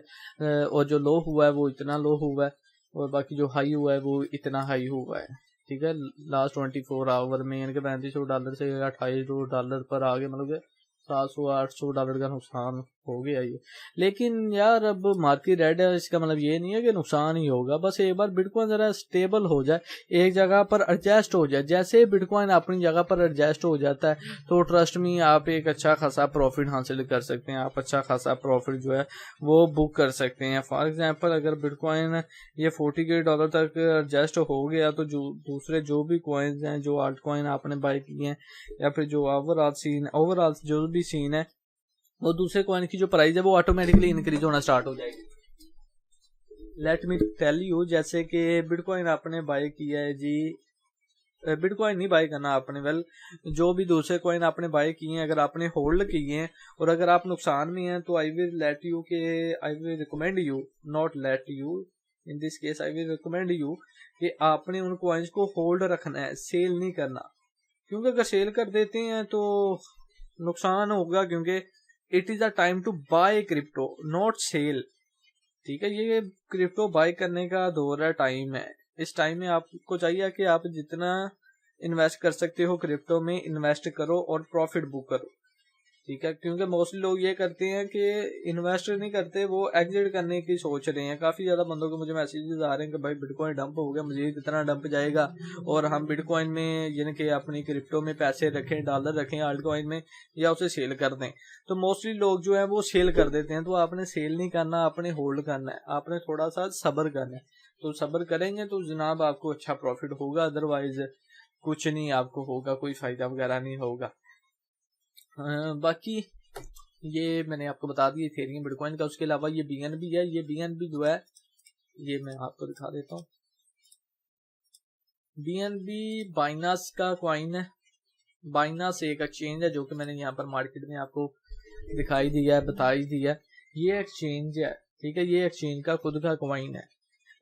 और जो लो हुआ है वो इतना लो हुआ है, और बाकी जो हाई हुआ है वो इतना हाई हुआ है, ठीक है। लास्ट 24 आवर में यानी कि $3500 से $2800 पर आगे, मतलब $700-800 का नुकसान हो गया ये। लेकिन यार अब मार्केट रेड है, इसका मतलब ये नहीं है कि नुकसान ही होगा। बस एक बार बिटकॉइन जरा स्टेबल हो जाए, एक जगह पर एडजस्ट हो जाए। जैसे बिटकॉइन अपनी जगह पर एडजस्ट हो जाता है तो ट्रस्ट मी आप एक अच्छा खासा प्रॉफिट हासिल कर सकते हैं, आप अच्छा खासा प्रॉफिट जो है वो बुक कर सकते हैं। फॉर एग्जाम्पल अगर बिटकॉइन ये $40K तक एडजस्ट हो गया तो जो दूसरे जो भी कॉइन्स हैं, जो आल्ट कॉइन आपने बाय किए हैं, या फिर जो ओवरऑल जो भी सीन है, वो दूसरे कॉइन की जो प्राइस है वो ऑटोमेटिकली इंक्रीज होना स्टार्ट हो जाएगी। लेट मी टेल यू, जैसे कि बिटकॉइन आपने बाय किया है जी, बिटकॉइन नहीं बाय करना आपने, वेल जो भी दूसरे कॉइन आपने बाय किए हैं, अगर आपने होल्ड किए हैं और अगर आप नुकसान में हैं तो आई will recommend you, not let you, in this case I will recommend you कि आपने उन कॉइन्स को होल्ड रखना है, सेल नहीं करना। क्योंकि अगर सेल कर देते हैं तो नुकसान होगा, क्योंकि it is a time to buy crypto not sell, ठीक है। ये क्रिप्टो बाय करने का दौर है, टाइम है। इस टाइम में आपको चाहिए कि आप जितना इन्वेस्ट कर सकते हो क्रिप्टो में इन्वेस्ट करो और प्रॉफिट बुक करो, ठीक है। क्योंकि मोस्टली लोग ये करते हैं कि इन्वेस्ट नहीं करते, वो एग्जिट करने की सोच रहे हैं। काफी ज्यादा बंदों के मुझे मैसेजेस आ रहे हैं कि भाई बिटकॉइन डंप हो गया, मुझे कितना डंप जाएगा, और हम बिटकॉइन में यानी कि अपनी क्रिप्टो में पैसे रखें, डॉलर रखें आल्ट कॉइन में, या उसे सेल कर दें। तो मोस्टली लोग जो है वो सेल कर देते हैं। तो आपने सेल नहीं करना, आपने होल्ड करना है, आपने थोड़ा सा सब्र करना है। तो सब्र करेंगे तो जनाब आपको अच्छा प्रॉफिट होगा, अदरवाइज कुछ नहीं आपको होगा, कोई फायदा वगैरह नहीं होगा। बाकी ये मैंने आपको बता दिया इथेरियम बिटकॉइन का। उसके अलावा ये बीएनबी है, ये बीएनबी जो है ये मैं आपको दिखा देता हूँ। बीएनबी बाइनास का कॉइन है, बाइनास एक एक्सचेंज है जो कि मैंने यहाँ पर मार्केट में आपको दिखाई दिया है, बता ही दिया है। ये एक्सचेंज है, ठीक है, ये एक्सचेंज का खुद का कॉइन है,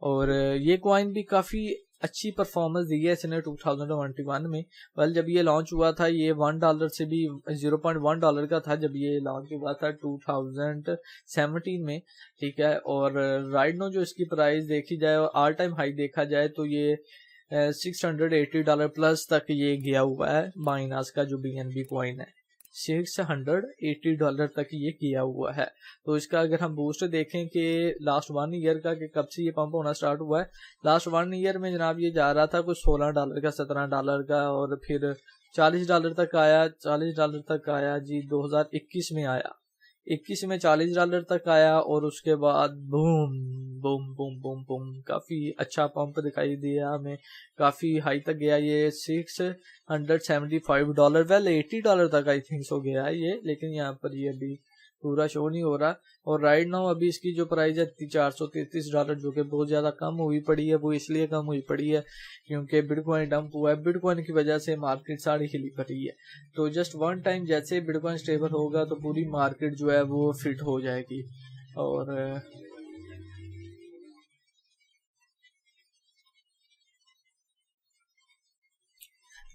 और ये कॉइन भी काफी अच्छी परफॉर्मेंस दी है इसने 2021 में। वेल जब ये लॉन्च हुआ था ये $1 से भी $0.1 का था जब ये लॉन्च हुआ था 2017 में, ठीक है। और राइट नो जो इसकी प्राइस देखी जाए और ऑल टाइम हाई देखा जाए तो ये $680 प्लस तक ये गया हुआ है। बाइनास का जो बीएनबी कॉइन है $680 तक ये किया हुआ है। तो इसका अगर हम बूस्ट देखें कि लास्ट 1 ईयर का कि कब से ये पंप होना स्टार्ट हुआ है, लास्ट 1 ईयर में जनाब ये जा रहा था कुछ $16 का, $17 का, और फिर $40 तक आया, $40 तक आया जी 2021 में आया, 21 में $40 तक आया, और उसके बाद boom boom boom boom boom काफी अच्छा पंप दिखाई दिया हमें, काफी हाई तक गया ये $675, वेल $80 तक आई थिंक सो गया है ये, लेकिन यहाँ पर ये अभी पूरा शो नहीं हो रहा। और राइट नाउ अभी इसकी जो प्राइस है $433, जो कि बहुत ज्यादा कम हुई पड़ी है। वो इसलिए कम हुई पड़ी है क्योंकि बिटकॉइन डंप हुआ है, बिटकॉइन की वजह से मार्केट सारी हिली पड़ी है। तो जस्ट वन टाइम जैसे बिटकॉइन स्टेबल होगा तो पूरी मार्केट जो है वो फिट हो जाएगी। और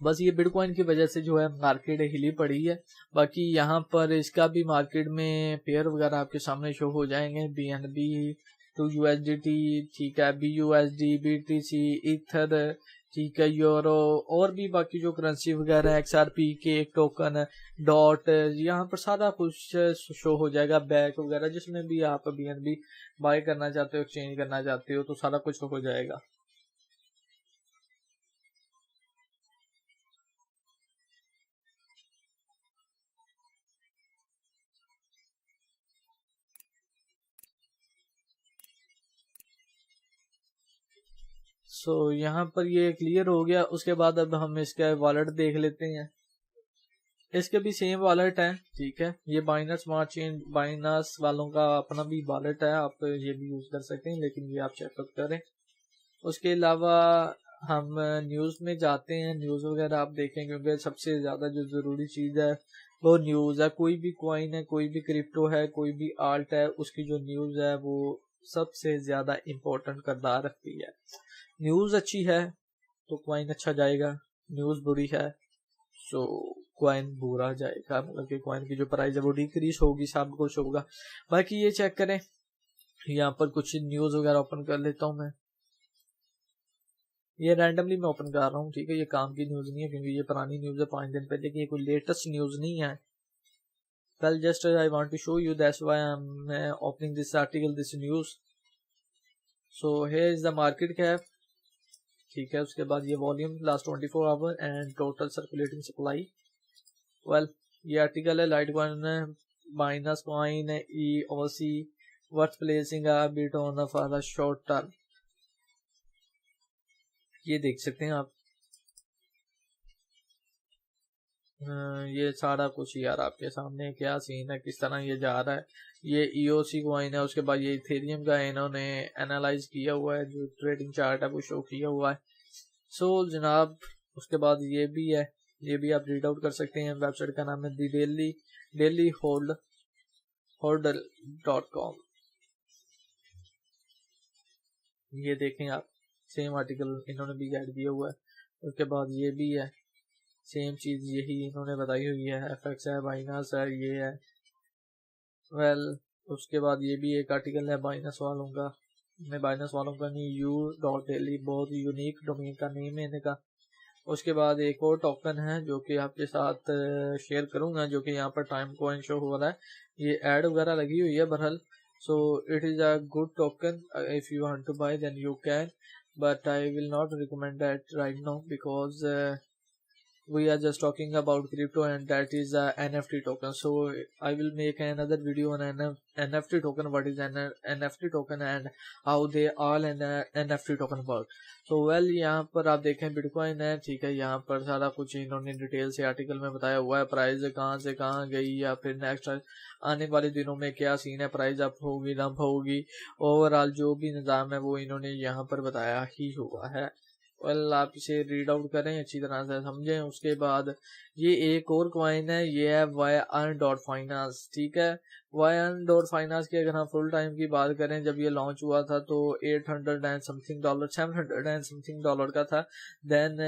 बस ये बिटकॉइन की वजह से जो है मार्केट हिली पड़ी है। बाकी यहाँ पर इसका भी मार्केट में पेयर वगैरह आपके सामने शो हो जाएंगे, BNB टू USDT, ठीक है, BUSD, BTC, ईथर, ठीक है, यूरो, और भी बाकी जो करेंसी वगैरह है, XRP के एक टोकन, डॉट, यहाँ पर सारा कुछ शो हो जाएगा, बैक वगैरह, जिसमें भी आप BNB बाय करना चाहते हो, एक्सचेंज करना चाहते हो, तो सारा कुछ हो जाएगा। यहाँ पर ये क्लियर हो गया। उसके बाद अब हम इसका वॉलेट देख लेते हैं। इसके भी सेम वॉलेट है, ठीक है, ये बाइनस स्मार्ट चेन, बाइनस वालों का अपना भी वॉलेट है, आप ये भी यूज कर सकते हैं, लेकिन ये आप चेकआउट करें। उसके अलावा हम न्यूज में जाते हैं, न्यूज वगैरह आप देखें, क्योंकि सबसे ज्यादा जो जरूरी चीज है वो न्यूज है। कोई भी कॉइन है, कोई भी क्रिप्टो है, कोई भी आर्ट है, उसकी जो न्यूज है वो सबसे ज्यादा इम्पोर्टेंट किरदार रखती है। न्यूज अच्छी है तो कॉइन अच्छा जाएगा, न्यूज बुरी है तो कॉइन बुरा जाएगा, मतलब कि कॉइन की जो प्राइस है वो डिक्रीज होगी, सब कुछ होगा। बाकी ये चेक करें, यहाँ पर कुछ न्यूज वगैरह ओपन कर लेता हूँ मैं, ये रैंडमली मैं ओपन कर रहा हूँ, ठीक है, ये काम की न्यूज नहीं है, क्योंकि ये पुरानी न्यूज है 5 दिन पहले की, ये कोई लेटेस्ट न्यूज नहीं है। कल just I want to show you, that's why I am opening this article, this news. So here is the market cap, ठीक है। उसके बाद ये volume last 24 hour and total circulating supply. Well, ये article है Litecoin minus coin EOC worth placing a bit on for the short term. ये देख सकते हैं आप, ये सारा कुछ यार आपके सामने क्या सीन है, किस तरह ये जा रहा है। ये EOC कॉइन है, उसके बाद ये इथेरियम का इन्होंने एनालाइज किया हुआ है, जो ट्रेडिंग चार्ट है वो शो किया हुआ है। सो जनाब, उसके बाद ये भी है, ये भी आप रीड आउट कर सकते हैं। वेबसाइट का नाम है डेली होल्डर.com। ये देखें आप, सेम आर्टिकल इन्होंने भी ऐड किया हुआ है। उसके बाद ये भी है, सेम चीज यही इन्होंने बताई हुई है, FX है, बाइनास है, ये है। वेल, उसके बाद ये भी एक आर्टिकल है बाइनास वालों का, बाइनास वालों का नहीं, u.daily, बहुत यूनिक डोमेन का नेम है इनका। उसके बाद एक और टोकन है जो कि आपके साथ शेयर करूंगा, जो कि यहाँ पर टाइम कॉइन शो हो रहा है, ये एड वगैरह लगी हुई है बहरहाल। So it is a good token, if you want to buy then you can, but I will not recommend that right now, because we are just talking about crypto, and that is a NFT token. So I will make another video on NFT token, what is an NFT token and how they all and NFT token work. So well, यहाँ पर आप देखें bitcoin है, ठीक है, यहाँ पर सारा कुछ इन्होंने डिटेल से आर्टिकल में बताया हुआ है, प्राइस कहाँ से कहाँ गई, या फिर नेक्स्ट आने वाले दिनों में क्या सीन है, प्राइस अप होगी डंप होगी, ओवरऑल जो भी निज़ाम है वो इन्होंने यहाँ पर बताया ही हुआ है। वेल, आप इसे रीड आउट करें, अच्छी तरह से समझें। उसके बाद ये एक और कॉइन है, ये है YN.Finance, ठीक है। YN.Finance की अगर हम फुल टाइम की बात करें, जब ये लॉन्च हुआ था तो $800 and something, $700 and something का था। देन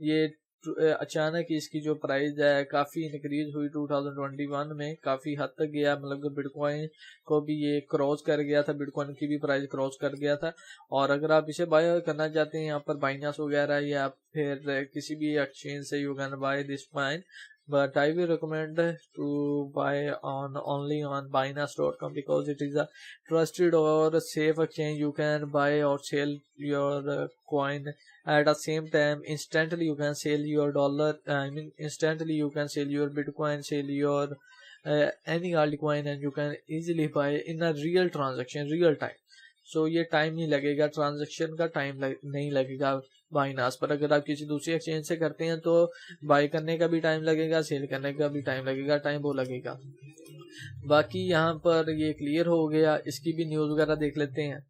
ये अचानक इसकी जो प्राइस है काफी इंक्रीज हुई 2021 में, काफी हद तक गया, मतलब बिटकॉइन को भी ये क्रॉस कर गया था, बिटकॉइन की भी प्राइस क्रॉस कर गया था। और अगर आप इसे बाय करना चाहते हैं, यहाँ पर बाइनास वगैरह या फिर किसी भी एक्सचेंज से, you can by this coin, but I will recommend to buy on only on Binance.com, because it is a trusted or safe exchange. You can buy or sell your coin at the same time. Instantly you can sell your dollar, instantly you can sell your Bitcoin, sell your any altcoin, and you can easily buy in a real transaction, real time. सो ये time नहीं लगेगा, transaction का time नहीं लगेगा बाइनास पर। अगर आप किसी दूसरी एक्सचेंज से करते हैं तो बाय करने का भी टाइम लगेगा, सेल करने का भी टाइम लगेगा, टाइम वो लगेगा। बाकी यहाँ पर ये क्लियर हो गया। इसकी भी न्यूज़ वगैरह देख लेते हैं।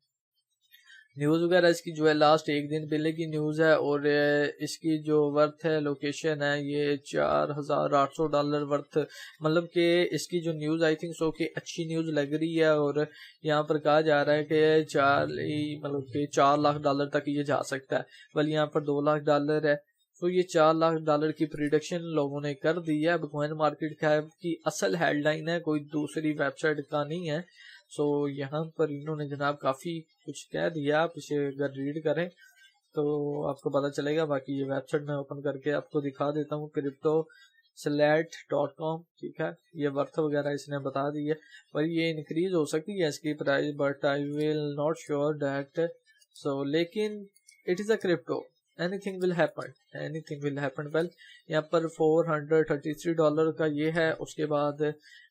न्यूज़ वगैरह इसकी जो है लास्ट एक दिन पहले की न्यूज़ है, और इसकी जो वर्थ है, लोकेशन है, ये $4,800 वर्थ, मतलब कि इसकी जो न्यूज़ आई थिंक सो कि अच्छी न्यूज़ लग रही है। और यहाँ पर कहा जा रहा है कि $4 लाख तक ये जा सकता है। बल यहाँ पर $2 लाख है, तो ये $4 लाख की प्रिडिक्शन लोगों ने कर दी है। बिटकॉइन मार्केट कैप की असल हेडलाइन है, कोई दूसरी वेबसाइट का नहीं है। सो यहाँ पर इन्होंने जनाब काफ़ी कुछ कह दिया, आप इसे अगर रीड करें तो आपको पता चलेगा। बाकी ये वेबसाइट मैं ओपन करके आपको दिखा देता हूँ, cryptoslat.com, ठीक है। ये वर्थ वगैरह इसने बता दी है, पर ये इंक्रीज हो सकती है इसकी price, but I will not sure that so. लेकिन it is a crypto, anything will happen, anything will happen. Well, यहाँ पर $433 का ये है। उसके बाद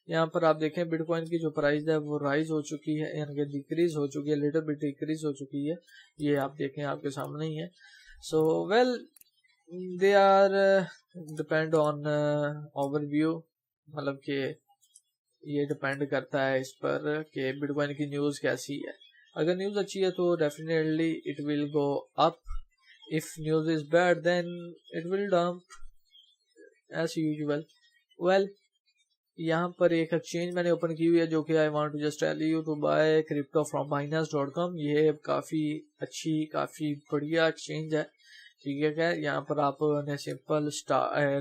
यहाँ पर आप देखें बिटकॉइन की जो प्राइस है वो राइज हो चुकी है, यानी कि डिक्रीज हो चुकी है, लिटिल बिट डिक्रीज हो चुकी है। ये आप देखें, आपके सामने ही है। So well, they are depend on overview, मतलब कि ये डिपेंड करता है इस पर कि बिटकॉइन की न्यूज़ कैसी है। अगर न्यूज़ अच्छी है तो definitely it will go up, if news is bad then it will dump as usual. Well, यहाँ पर एक एक्सचेंज मैंने ओपन की हुई है जो कि I want to just tell you to buy crypto from binance.com। ये काफ़ी अच्छी, काफ़ी बढ़िया एक्सचेंज है, ठीक है। क्या यहाँ पर आपने सिंपल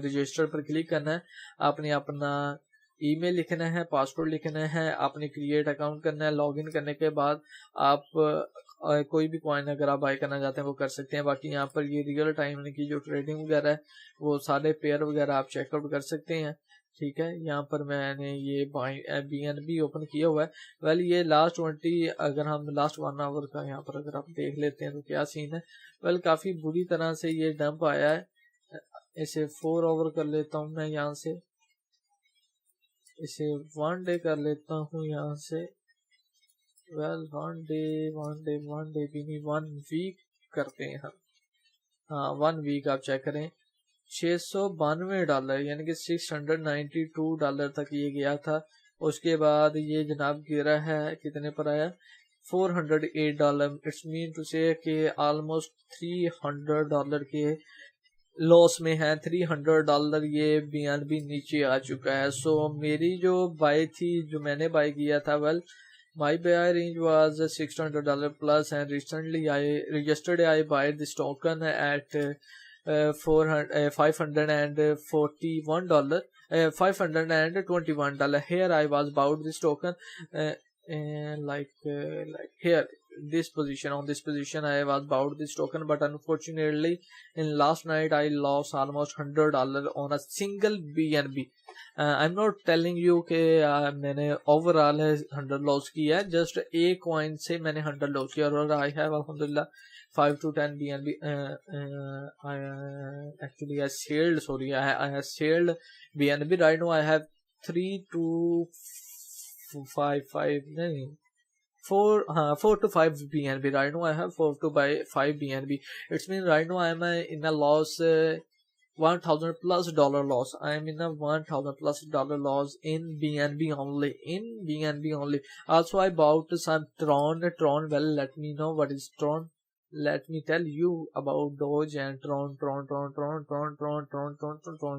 रजिस्टर पर क्लिक करना है, आपने अपना ईमेल लिखना है, पासवर्ड लिखना है, आपने क्रिएट अकाउंट करना है। लॉगिन करने के बाद आप कोई भी कॉइन अगर आप बाय करना चाहते हैं वो कर सकते हैं। बाकी यहाँ पर ये रियल टाइम की जो ट्रेडिंग वगैरह है वो सारे पेयर वगैरह आप चेकआउट कर सकते हैं, ठीक है। यहाँ पर मैंने ये BNB ओपन किया हुआ है। वेल, ये अगर हम लास्ट 1 आवर का यहाँ पर अगर आप देख लेते हैं तो क्या सीन है। वेल, काफ़ी बुरी तरह से ये डंप आया है। इसे 4 आवर कर लेता हूँ मैं यहाँ से, इसे 1 डे कर लेता हूँ यहाँ से। वेल, 1 डे भी नहीं, 1 वीक करते हैं हम। हाँ, 1 वीक आप चेक करें, $692 यानी कि $692 तक ये गया था। उसके बाद ये जनाब गिरा है, कितने पर आया, $408। इट्स मीन टू से कि ऑलमोस्ट $300 के लॉस में है। $300 ये BNB नीचे आ चुका है। सो मेरी जो बाय थी, जो मैंने बाय किया था, well my buy range was $600 plus, and recently yesterday I buy this token at $541, $521. Here I was bought this token like here, this position, on this position I was bought this token, but unfortunately in last night I lost almost $100 on a single BNB. I'm not telling you कि मैंने overall 100 loss किया है, just एक coin से मैंने 100 loss किया। और I have अल्हम्दुलिल्लाह 5 to 10 BNB. Actually I sold BNB. Right now I have 3 to 4 to 5 BNB. Right now I have 4 to 5 BNB. It's mean right now I am in a loss, $1,000+ loss. I am in a $1,000+ loss in BNB only. In BNB only. Also I bought some Tron. Well, let me know what is Tron. Let me tell you about Doge and Tron.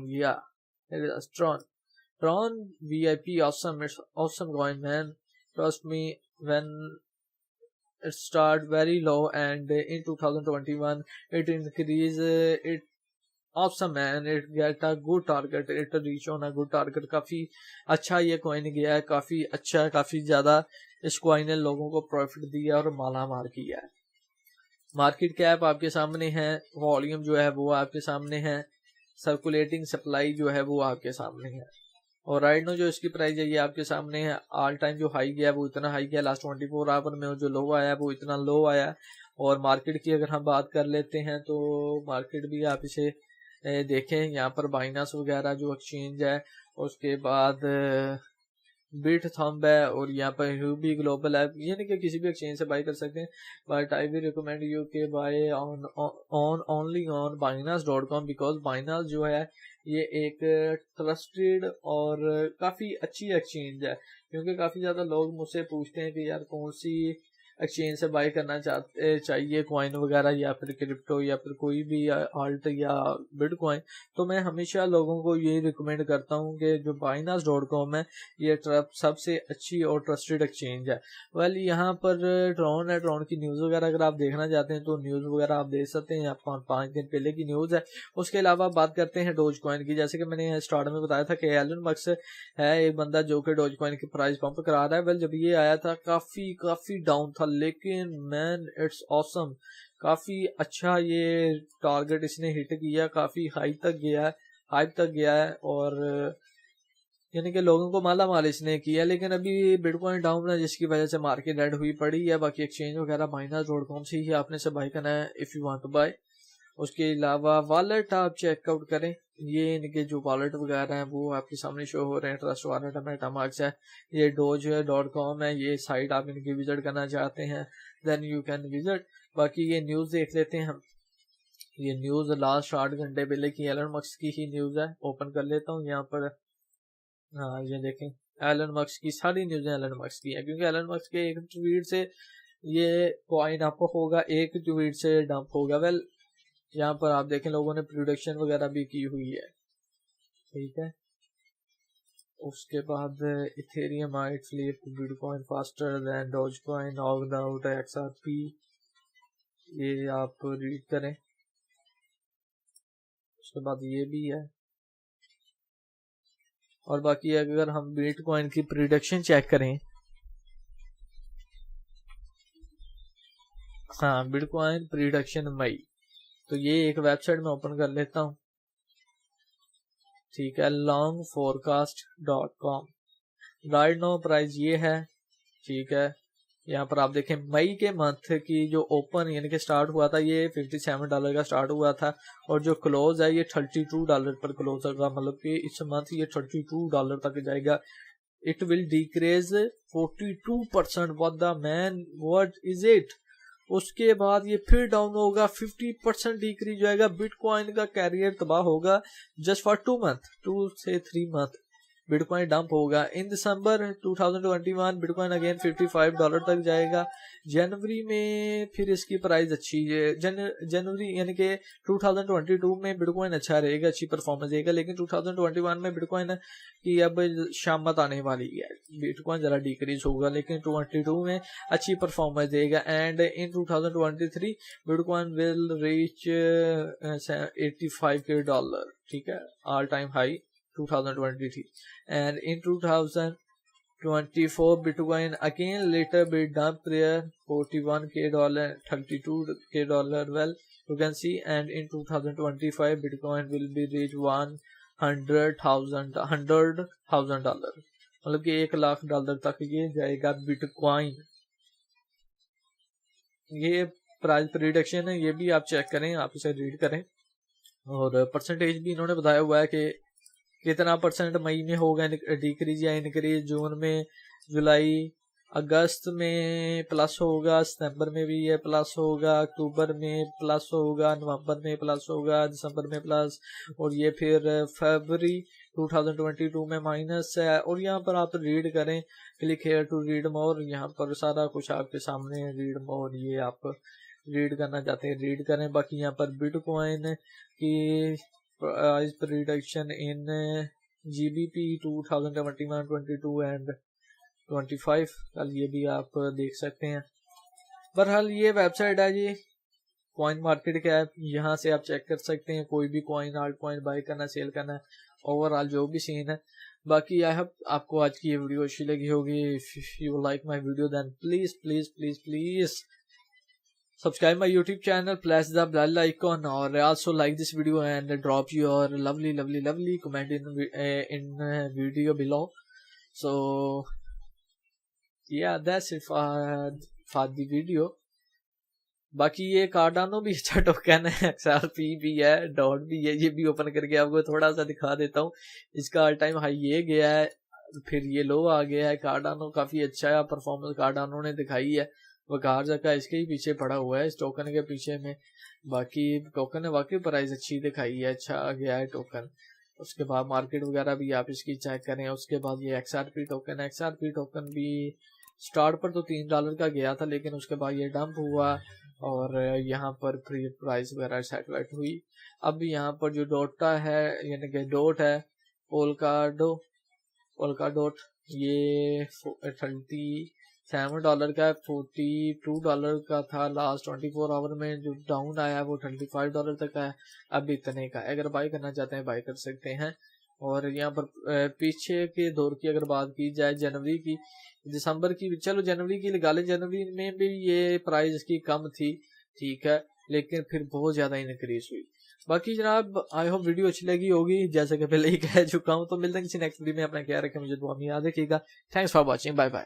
Yeah, it is Tron. Tron VIP, awesome. It's awesome coin, man. Trust me, when it start very low and in 2021 it increase, it awesome man, it get a good target, it reach on a good target. काफी अच्छा ये coin गया है, काफी अच्छा, काफी ज्यादा इस कॉइन ने लोगों को प्रॉफिट दिया और माला मार किया है। मार्केट कैप आपके सामने है, वॉल्यूम जो है वो आपके सामने है, सर्कुलेटिंग सप्लाई जो है वो आपके सामने है, और राइट नो जो इसकी प्राइस है ये आपके सामने है। ऑल टाइम जो हाई गया वो इतना हाई गया, लास्ट 24 आवर में जो लो आया वो इतना लो आया। और मार्केट की अगर हम बात कर लेते हैं तो मार्केट भी आप इसे देखें, यहाँ पर बाइनास वगैरह जो एक्सचेंज है, उसके बाद बिटथम्ब है, और यहाँ पर ह्यूबी ग्लोबल है, यानी कि किसी भी एक्सचेंज से बाई कर सकते हैं। But I will recommend you के buy on only on binance.com, because Binance जो है ये एक ट्रस्टेड और काफ़ी अच्छी एक्सचेंज है। क्योंकि काफ़ी ज़्यादा लोग मुझसे पूछते हैं कि यार कौन सी एक्सचेंज से बाय करना चाहिए कॉइन वगैरह या फिर क्रिप्टो या फिर कोई भी आल्ट या बिटकॉइन, तो मैं हमेशा लोगों को ये रिकमेंड करता हूँ कि जो Binance.com है ये सबसे अच्छी और ट्रस्टेड एक्सचेंज है। वेल यहाँ पर ट्रॉन है, ट्रॉन की न्यूज़ वगैरह अगर आप देखना चाहते हैं तो न्यूज़ वगैरह आप देख सकते हैं, यहाँ 5 दिन पहले की न्यूज़ है। उसके अलावा बात करते हैं डोज कॉइन की। जैसे कि मैंने स्टार्ट में बताया था कि एलन मस्क है एक बंदा जो कि डोज कॉइन की प्राइस पंप करा रहा है। वेल जब ये आया था काफी डाउन था, लेकिन मैन इट्स ऑसम, काफी अच्छा ये टारगेट इसने हिट किया, काफी हाई तक गया है और यानी कि लोगों को माला माल इसने किया। लेकिन अभी बिटकॉइन डाउन है जिसकी वजह से मार्केट डेड हुई पड़ी है। बाकी एक्सचेंज वगैरह Binance.com से ही आपने से बाय करना है if you want to buy. उसके अलावा वॉलेट आप चेकआउट करें, ये इनके जो वॉलेट वगैरह हैं वो आपके सामने शो हो रहे हैं। ट्रस्ट वॉलेट है, मेटामार्क्स है, ये doge.com है, ये साइट आप इनकी विजिट करना चाहते हैं देन यू कैन विजिट। बाकी ये न्यूज़ देख लेते हैं हम। ये न्यूज़ लास्ट 8 घंटे पहले की एलन मस्क की ही न्यूज़ है। ओपन कर लेता हूँ यहाँ पर। हाँ ये देखें, एलन मस्क की सारी न्यूज़ें एलन मस्क की है, क्योंकि एलन मस्क के एक ट्वीट से ये कॉइन अप होगा, एक ट्वीट से डंप होगा। वेल यहाँ पर आप देखें लोगों ने प्रोडक्शन वगैरह भी की हुई है, ठीक है। उसके बाद Ethereum might flip bitcoin faster than Dogecoin knocked out XRP, ये आप रीड करें। उसके बाद ये भी है। और बाकी अगर हम बिटकॉइन की प्रोडक्शन चेक करें, हाँ बिटकॉइन प्रोडक्शन मई, तो ये एक वेबसाइट में ओपन कर लेता हूँ, ठीक है, longforecast.com। राइट नाउ प्राइस ये है, ठीक है। यहाँ पर आप देखें मई के मंथ की जो ओपन यानी कि स्टार्ट हुआ था ये $57 का स्टार्ट हुआ था, और जो क्लोज है ये $32 पर क्लोज होगा, मतलब कि इस मंथ ये $32 तक जाएगा। It will decrease 42%। What the man, what is it. उसके बाद ये फिर डाउन होगा, 50% डिक्रीज जाएगा। बिटकॉइन का कैरियर तबाह होगा जस्ट फॉर 2 से 3 मंथ। बिटकॉइन डंप होगा इन दिसंबर 2021। बिटकॉइन अगेन $55 तक जाएगा। जनवरी में फिर इसकी प्राइस अच्छी है, जनवरी यानी कि 2022 में बिटकॉइन अच्छा रहेगा, अच्छी परफॉर्मेंस देगा। लेकिन 2021 में बिटकॉइन की अब शामत आने वाली है, बिटकॉइन जरा डिक्रीज होगा, लेकिन 22 में अच्छी परफॉर्मेंस देगा। And in 2023 bitcoin will reach $85K, ठीक है, all time high 2023। and in 2024 Bitcoin again later be dumped there $41K, $32K. Well you can see, and in 2025 Bitcoin will be reach $100,000, मतलब कि $100,000 तक ये जाएगा बिटकॉइन। ये price prediction है, ये भी आप चेक करें, आप इसे रीड करें। और परसेंटेज भी इन्होंने बताया हुआ है कि कितना परसेंट मई में होगा डिक्रीज या इंक्रीज, जून में, जुलाई, अगस्त में प्लस होगा, सितंबर में भी ये प्लस होगा, अक्टूबर में प्लस होगा, नवंबर में प्लस होगा, दिसंबर में प्लस, और ये फिर फरवरी 2022 में माइनस है। और यहाँ पर आप रीड करें, click here to read more, यहाँ पर सारा कुछ आपके सामने रीड मोर, ये आप रीड करना चाहते हैं रीड करें। बाकी यहाँ पर बिटकॉइन की price prediction in GBP 2021, 22 and 25, कल ये भी आप देख सकते हैं। बहरहाल ये वेबसाइट है जी, कॉइन मार्केट का ऐप, यहाँ से आप चेक कर सकते हैं कोई भी कॉइन, आल्ट कॉइन बाय करना, सेल करना, ओवरऑल जो भी सीन है। बाकी आई होप आपको आज की ये वीडियो अच्छी लगी होगी। If you like my video then please please please please subscribe my YouTube channel, press the bell icon, or also like this video and drop your lovely comment in video below. So yeah, that's it for the video. बाकी ये Cardano भी अच्छा token है, XRP भी है, dot भी है, ये भी ओपन करके आपको थोड़ा सा दिखा देता हूँ। इसका ऑल टाइम हाई ये गया है, फिर ये लो आ गया है। कार्डानो काफी अच्छा है परफॉर्मेंस, कार्डानो ने दिखाई है। वकार जगह इसके ही पीछे पड़ा हुआ है, इस टोकन के पीछे में। बाकी टोकन ने वाकई प्राइस अच्छी दिखाई है, अच्छा आ गया है टोकन। उसके बाद मार्केट वगैरह भी आप इसकी चेक करें। उसके बाद ये XRP टोकन भी स्टार्ट पर तो $3 का गया था, लेकिन उसके बाद ये डंप हुआ और यहाँ पर फिर प्राइस वगैरह सेटलमेंट हुई। अब यहाँ पर जो डोटा है यानी कि डॉट है पोल्का डॉट ये $37 का है। $42 का था लास्ट 24 आवर में, जो डाउन आया वो $35 तक है। अब इतने का अगर बाई करना चाहते हैं बाई कर सकते हैं। और यहाँ पर पीछे के दौर की अगर बात की जाए जनवरी की, दिसंबर की, चलो जनवरी की लगा लें, जनवरी में भी ये प्राइस इसकी कम थी, ठीक है, लेकिन फिर बहुत ज़्यादा इंक्रीज हुई। बाकी जनाब आई होप वीडियो अच्छी लगी होगी, जैसे कि पहले ही कह चुका हूँ। तो मिलते हैं किसी नेक्स्ट वीडियो में, अपना ख्याल रखें, मुझे दुआ में याद रखिएगा। Thanks for watching, bye bye.